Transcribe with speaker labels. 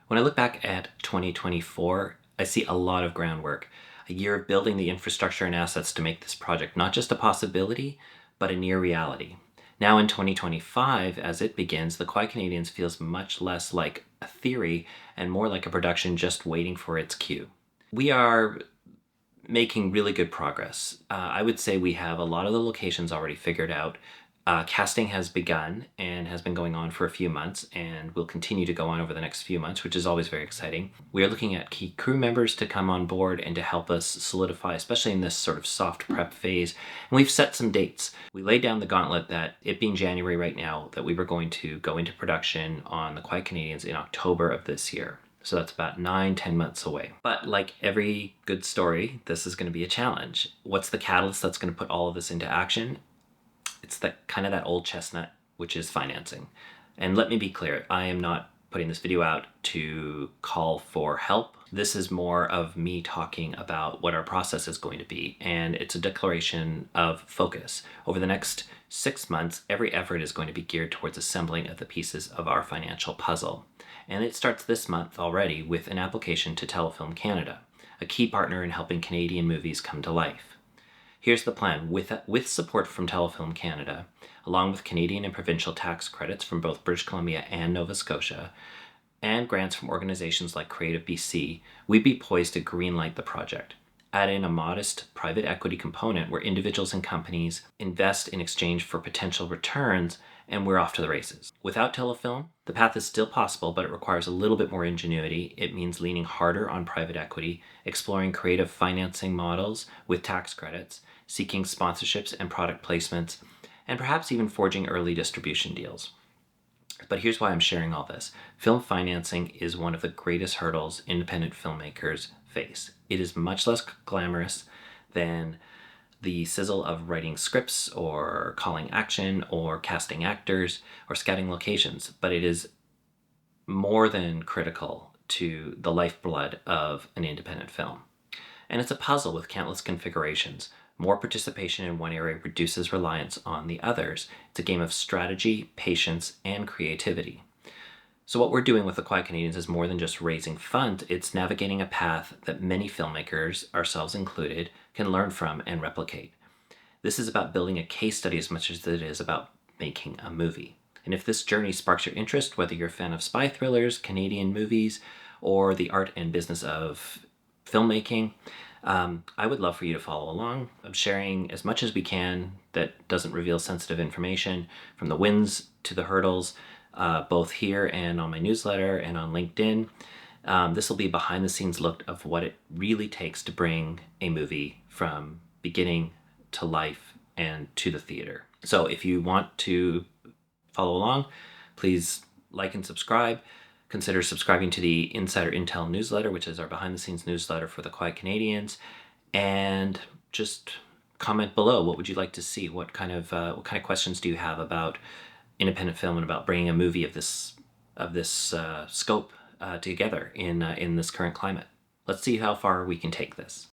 Speaker 1: When I look back at 2024, I see a lot of groundwork, a year of building the infrastructure and assets to make this project not just a possibility, but a near reality. Now in 2025, as it begins, The Quiet Canadians feels much less like a theory and more like a production just waiting for its cue. We are making really good progress. I would say we have a lot of the locations already figured out. Casting has begun and has been going on for a few months and will continue to go on over the next few months, which is always very exciting. We are looking at key crew members to come on board and to help us solidify, especially in this sort of soft prep phase. And we've set some dates. We laid down the gauntlet that, it being January right now, that we were going to go into production on The Quiet Canadians in October of this year. So that's about 9-10 months away. But like every good story, this is going to be a challenge. What's the catalyst that's going to put all of this into action? It's that old chestnut, which is financing. And let me be clear, I am not putting this video out to call for help. This is more of me talking about what our process is going to be, and it's a declaration of focus. Over the next 6 months, every effort is going to be geared towards assembling of the pieces of our financial puzzle. And it starts this month already with an application to Telefilm Canada, a key partner in helping Canadian movies come to life. Here's the plan. With support from Telefilm Canada, along with Canadian and provincial tax credits from both British Columbia and Nova Scotia, and grants from organizations like Creative BC, we'd be poised to greenlight the project. Add in a modest private equity component where individuals and companies invest in exchange for potential returns, and we're off to the races. Without Telefilm, the path is still possible, but it requires a little bit more ingenuity. It means leaning harder on private equity, exploring creative financing models with tax credits, seeking sponsorships and product placements, and perhaps even forging early distribution deals. But here's why I'm sharing all this. Film financing is one of the greatest hurdles independent filmmakers face. It is much less glamorous than the sizzle of writing scripts or calling action or casting actors or scouting locations, but it is more than critical to the lifeblood of an independent film. And it's a puzzle with countless configurations. More participation in one area reduces reliance on the others. It's a game of strategy, patience, and creativity. So what we're doing with The Quiet Canadians is more than just raising funds, it's navigating a path that many filmmakers, ourselves included, can learn from and replicate. This is about building a case study as much as it is about making a movie. And if this journey sparks your interest, whether you're a fan of spy thrillers, Canadian movies, or the art and business of filmmaking, I would love for you to follow along. I'm sharing as much as we can that doesn't reveal sensitive information, from the wins to the hurdles, both here and on my newsletter and on LinkedIn. This will be a behind the scenes look of what it really takes to bring a movie from beginning to life and to the theater. So if you want to follow along, please like and subscribe. Consider subscribing to the Insider Intel newsletter, which is our behind the scenes newsletter for The Quiet Canadians, and just comment below. What would you like to see? What kind of questions do you have about independent film and about bringing a movie of this scope together in this current climate? Let's see how far we can take this.